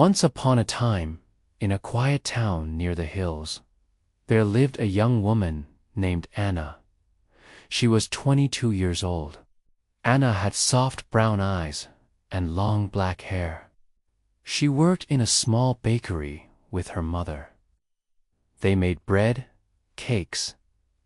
Once upon a time, in a quiet town near the hills, there lived a young woman named Anna. She was 22 years old. Anna had soft brown eyes and long black hair. She worked in a small bakery with her mother. They made bread, cakes,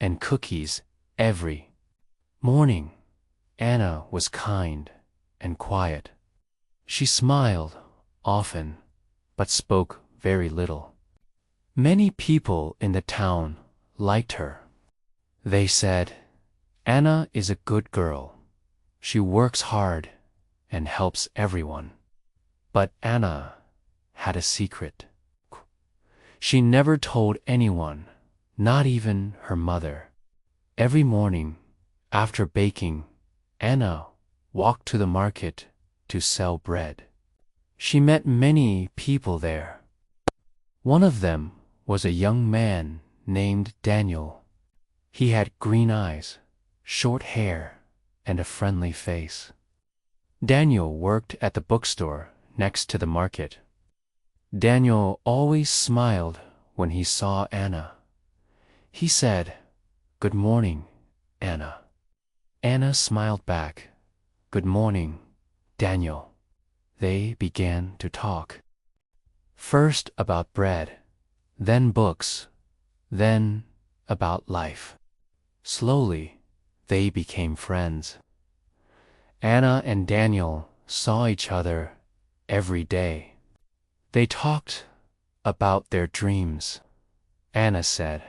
and cookies every morning. Anna was kind and quiet. She smiled often, but spoke very little. Many people in the town liked her. They said, "Anna is a good girl. She works hard and helps everyone." But Anna had a secret. She never told anyone, not even her mother. Every morning, after baking, Anna walked to the market to sell bread. She met many people there. One of them was a young man named Daniel. He had green eyes, short hair, and a friendly face. Daniel worked at the bookstore next to the market. Daniel always smiled when he saw Anna. He said, "Good morning, Anna." Anna smiled back, "Good morning, Daniel." They began to talk. First about bread, then books, then about life. Slowly, they became friends. Anna and Daniel saw each other every day. They talked about their dreams. Anna said,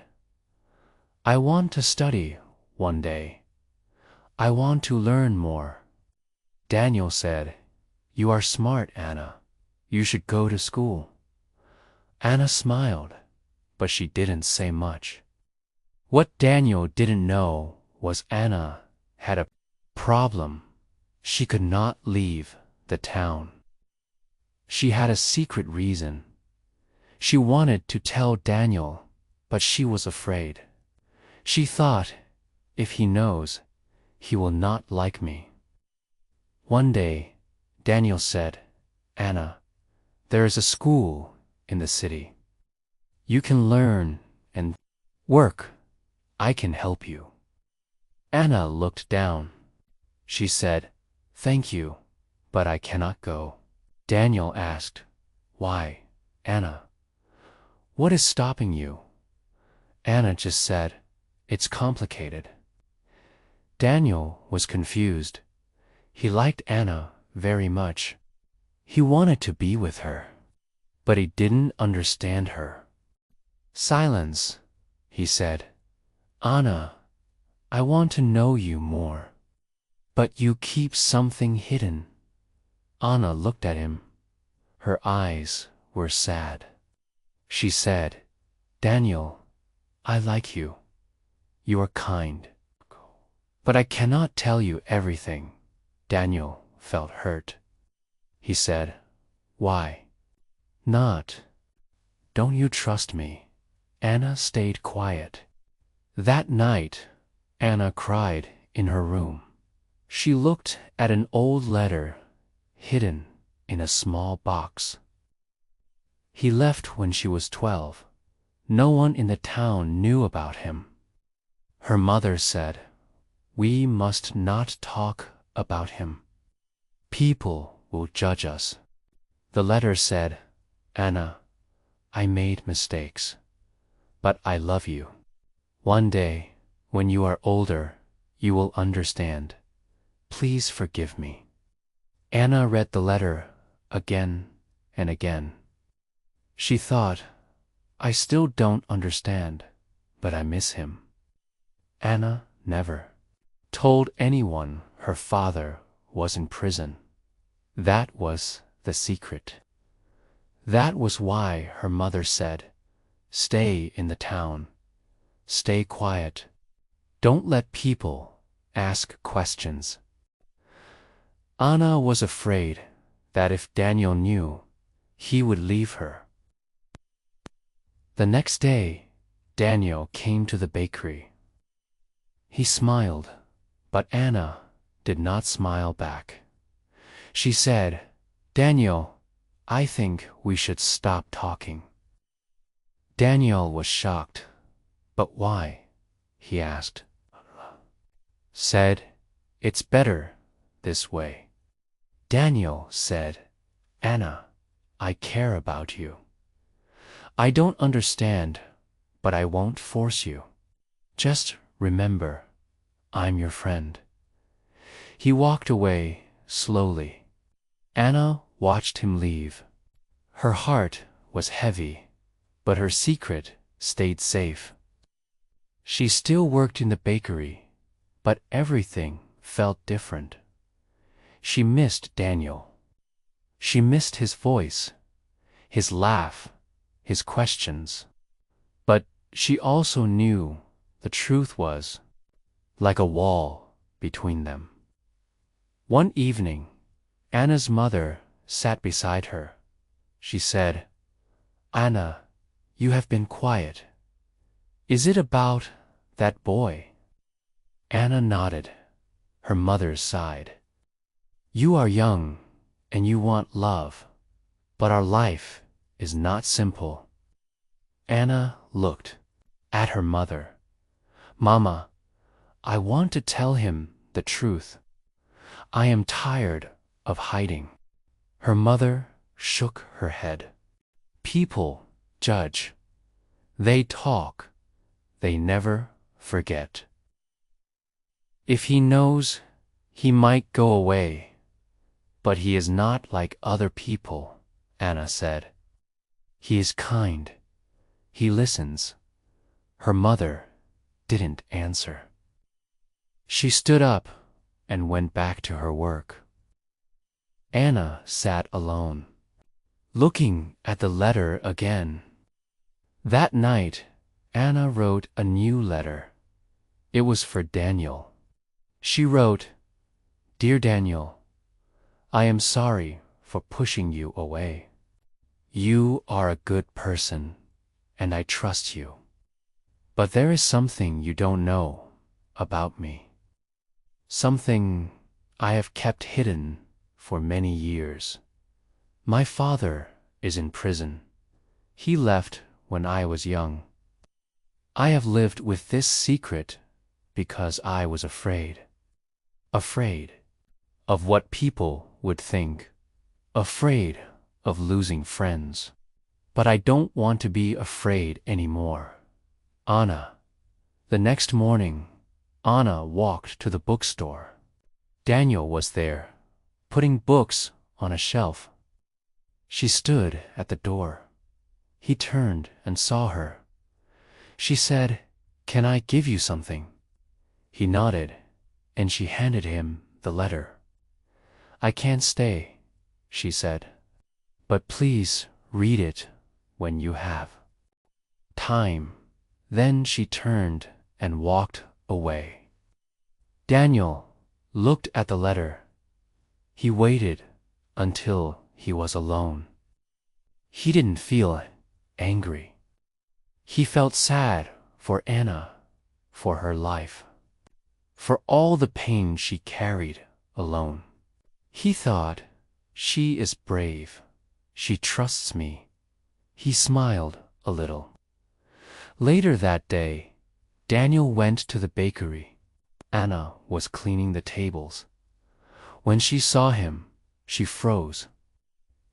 "I want to study one day. I want to learn more." Daniel said, "You are smart, Anna. You should go to school." Anna smiled, but she didn't say much. What Daniel didn't know was Anna had a problem. She could not leave the town. She had a secret reason. She wanted to tell Daniel, but she was afraid. She thought, "If he knows, he will not like me." One day, Daniel said, "Anna, there is a school in the city. You can learn and work. I can help you." Anna looked down. She said, "Thank you, but I cannot go." Daniel asked, "Why, Anna? What is stopping you?" Anna just said, "It's complicated." Daniel was confused. He liked Anna very much. He wanted to be with her, but he didn't understand her. "Silence," he said. "Anna, I want to know you more. But you keep something hidden." Anna looked at him. Her eyes were sad. She said, "Daniel, I like you. You are kind. But I cannot tell you everything." Daniel felt hurt. He said, "Why not? Don't you trust me?" Anna stayed quiet. That night, Anna cried in her room. She looked at an old letter hidden in a small box. He left when she was 12. No one in the town knew about him. Her mother said, "We must not talk about him. People will judge us." The letter said, "Anna, I made mistakes, but I love you. One day, when you are older, you will understand. Please forgive me." Anna read the letter again and again. She thought, "I still don't understand, but I miss him." Anna never told anyone her father was in prison. That was the secret. That was why her mother said, "Stay in the town. Stay quiet. Don't let people ask questions." Anna was afraid that if Daniel knew, he would leave her. The next day, Daniel came to the bakery. He smiled, but Anna did not smile back. She said, "Daniel, I think we should stop talking." Daniel was shocked. "But why?" he asked. Said, "It's better this way." Daniel said, "Anna, I care about you. I don't understand, but I won't force you. Just remember, I'm your friend." He walked away slowly. Anna watched him leave. Her heart was heavy, but her secret stayed safe. She still worked in the bakery, but everything felt different. She missed Daniel. She missed his voice, his laugh, his questions. But she also knew the truth was like a wall between them. One evening, Anna's mother sat beside her. She said, "Anna, you have been quiet. Is it about that boy?" Anna nodded. Her mother sighed. "You are young and you want love, but our life is not simple." Anna looked at her mother. "Mama, I want to tell him the truth. I am tired of hiding." Her mother shook her head. "People judge. They talk. They never forget. If he knows, he might go away. But he is not like other people," Anna said. "He is kind. He listens." Her mother didn't answer. She stood up and went back to her work. Anna sat alone, looking at the letter again. That night, Anna wrote a new letter. It was for Daniel. She wrote, "Dear Daniel, I am sorry for pushing you away. You are a good person, and I trust you. But there is something you don't know about me. Something I have kept hidden for many years. My father is in prison. He left when I was young. I have lived with this secret because I was afraid. Afraid of what people would think. Afraid of losing friends. But I don't want to be afraid anymore. Anna." The next morning, Anna walked to the bookstore. Daniel was there, putting books on a shelf. She stood at the door. He turned and saw her. She said, "Can I give you something?" He nodded, and she handed him the letter. "I can't stay," she said, "but please read it when you have time." Then she turned and walked away. Daniel looked at the letter. He waited until he was alone. He didn't feel angry. He felt sad for Anna, for her life, for all the pain she carried alone. He thought, "She is brave. She trusts me." He smiled a little. Later that day, Daniel went to the bakery. Anna was cleaning the tables. When she saw him, she froze.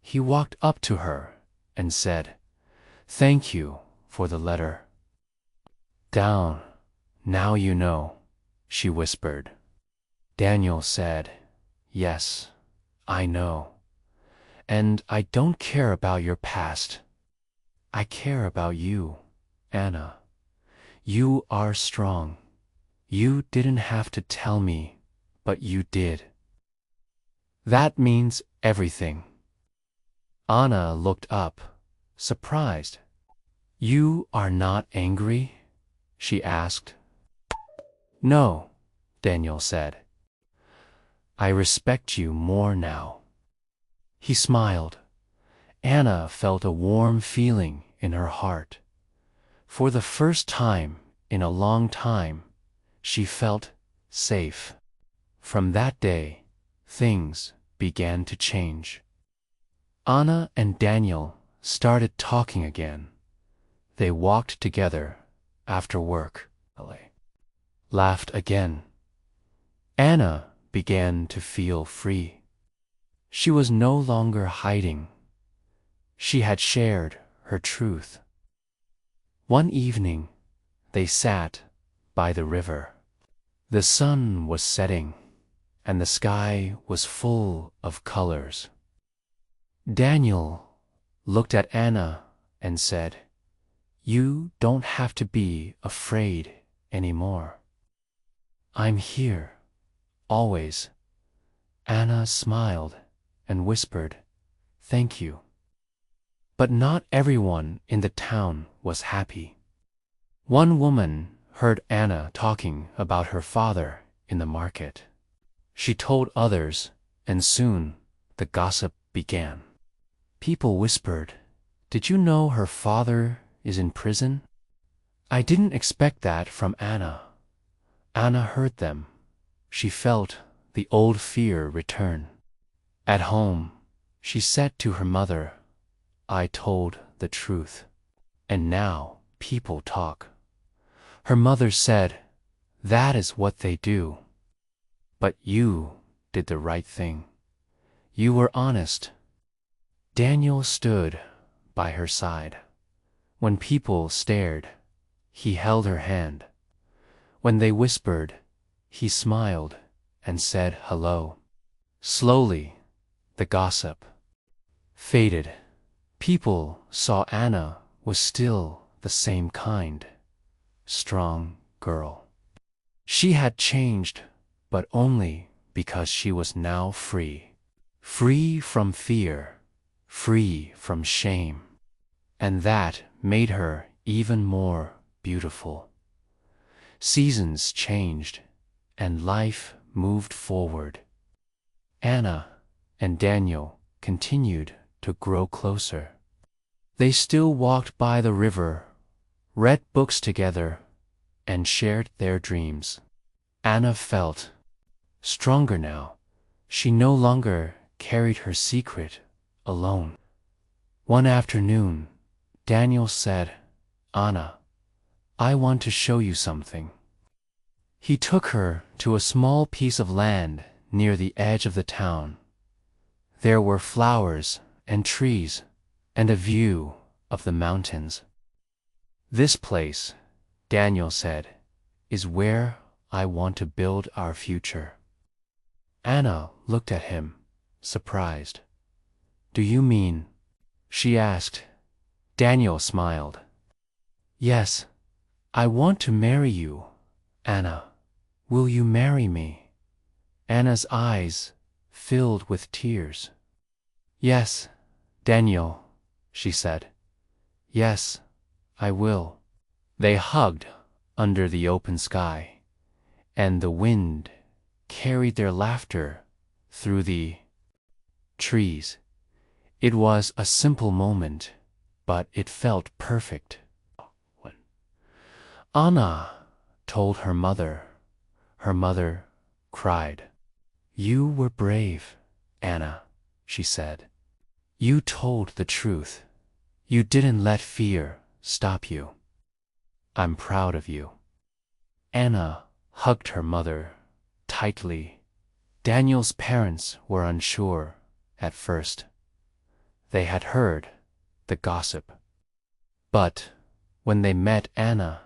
He walked up to her and said, "Thank you for the letter." "Down, now you know," she whispered. Daniel said, "Yes, I know. And I don't care about your past. I care about you, Anna. You are strong. You didn't have to tell me, but you did. That means everything." Anna looked up, surprised. "You are not angry?" she asked. "No," Daniel said. "I respect you more now." He smiled. Anna felt a warm feeling in her heart. For the first time in a long time, she felt safe. From that day, things began to change. Anna and Daniel started talking again. They walked together after work, laughed again. Anna began to feel free. She was no longer hiding. She had shared her truth. One evening, they sat by the river. The sun was setting, and the sky was full of colors. Daniel looked at Anna and said, "You don't have to be afraid anymore. I'm here, always." Anna smiled and whispered, "Thank you." But not everyone in the town was happy. One woman heard Anna talking about her father in the market. She told others, and soon the gossip began. People whispered, "Did you know her father is in prison?" I didn't expect that from Anna. Anna heard them. She felt the old fear return. At home, she said to her mother, "I told the truth, and now people talk." Her mother said, "That is what they do. But you did the right thing. You were honest." Daniel stood by her side. When people stared, he held her hand. When they whispered, he smiled and said hello. Slowly, the gossip faded. People saw Anna was still the same kind, strong girl. She had changed, but only because she was now free. Free from fear, free from shame. And that made her even more beautiful. Seasons changed, and life moved forward. Anna and Daniel continued to grow closer. They still walked by the river, read books together, and shared their dreams. Anna felt stronger now. She no longer carried her secret alone. One afternoon, Daniel said, "Anna, I want to show you something." He took her to a small piece of land near the edge of the town. There were flowers and trees and a view of the mountains. "This place," Daniel said, "is where I want to build our future." Anna looked at him, surprised. "Do you mean?" she asked. Daniel smiled. "Yes, I want to marry you, Anna. Will you marry me?" Anna's eyes filled with tears. "Yes, Daniel," she said. "Yes, I will." They hugged under the open sky, and the wind carried their laughter through the trees. It was a simple moment, but it felt perfect. When Anna told her mother cried. "You were brave, Anna," she said. "You told the truth. You didn't let fear stop you. I'm proud of you." Anna hugged her mother tightly. Daniel's parents were unsure at first. They had heard the gossip. But when they met Anna,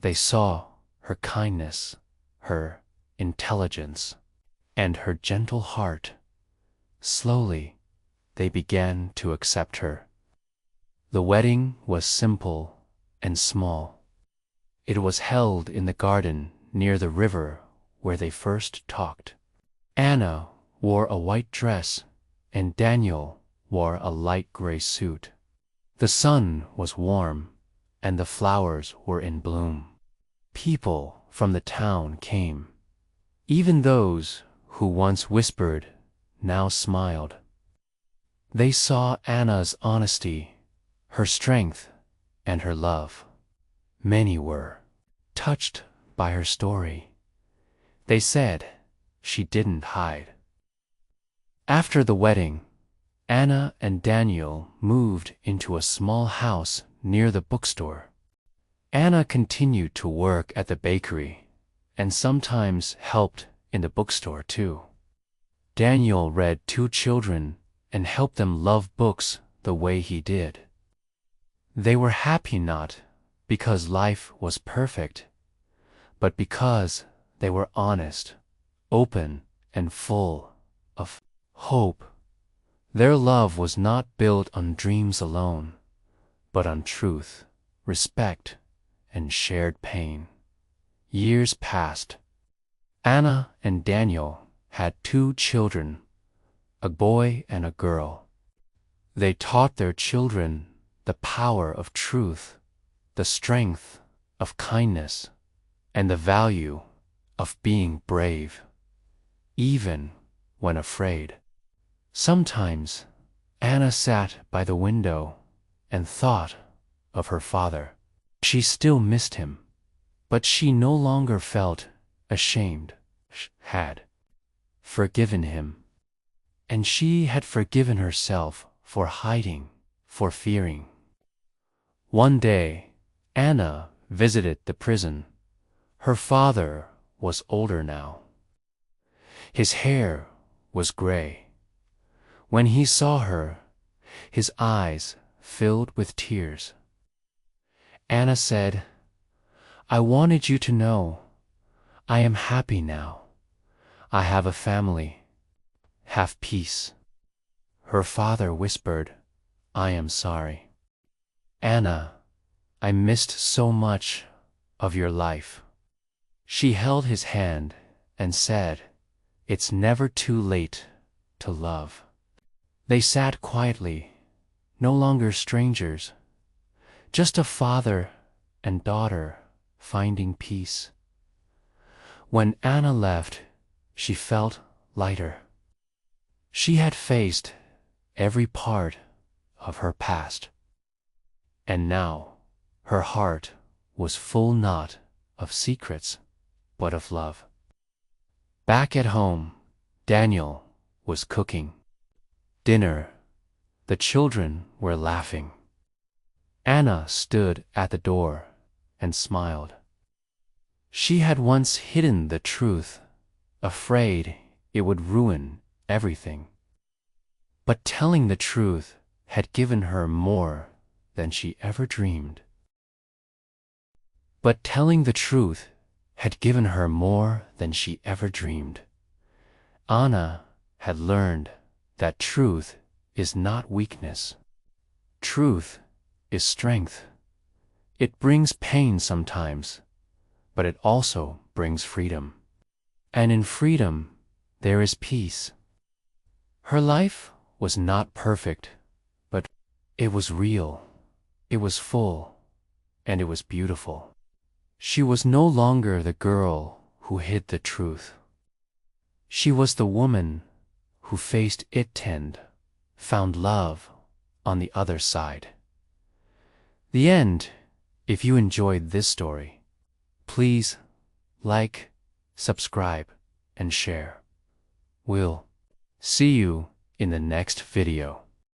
they saw her kindness, her intelligence, and her gentle heart. Slowly, they began to accept her. The wedding was simple and small. It was held in the garden near the river where they first talked. Anna wore a white dress, and Daniel wore a light gray suit. The sun was warm, and the flowers were in bloom. People from the town came. Even those who once whispered now smiled. They saw Anna's honesty, her strength, and her love. Many were touched by her story. They said she didn't hide. After the wedding, Anna and Daniel moved into a small house near the bookstore. Anna continued to work at the bakery and sometimes helped in the bookstore too. Daniel read 2 children and helped them love books the way he did. They were happy not because life was perfect, but because they were honest, open, and full of hope. Their love was not built on dreams alone, but on truth, respect, and shared pain. Years passed. Anna and Daniel had 2 children, a boy and a girl. They taught their children the power of truth, the strength of kindness, and the value of being brave, even when afraid. Sometimes Anna sat by the window and thought of her father. She still missed him, but she no longer felt ashamed. She had forgiven him, and she had forgiven herself for hiding, for fearing. One day, Anna visited the prison. Her father was older now. His hair was gray. When he saw her, his eyes filled with tears. Anna said, "I wanted you to know I am happy now. I have a family. Have peace." Her father whispered, "I am sorry. Anna, I missed so much of your life." She held his hand and said, "It's never too late to love." They sat quietly, no longer strangers, just a father and daughter finding peace. When Anna left, she felt lighter. She had faced every part of her past, and now her heart was full not of secrets, but of love. Back at home, Daniel was cooking dinner. The children were laughing. Anna stood at the door and smiled. She had once hidden the truth, afraid it would ruin everything. But telling the truth had given her more than she ever dreamed. But telling the truth had given her more than she ever dreamed. Anna had learned that truth is not weakness. Truth is strength. It brings pain sometimes, but it also brings freedom. And in freedom, there is peace. Her life was not perfect, but it was real, it was full, and it was beautiful. She was no longer the girl who hid the truth. She was the woman who faced it and found love on the other side. The end. If you enjoyed this story, please like, subscribe, and share. We'll see you in the next video.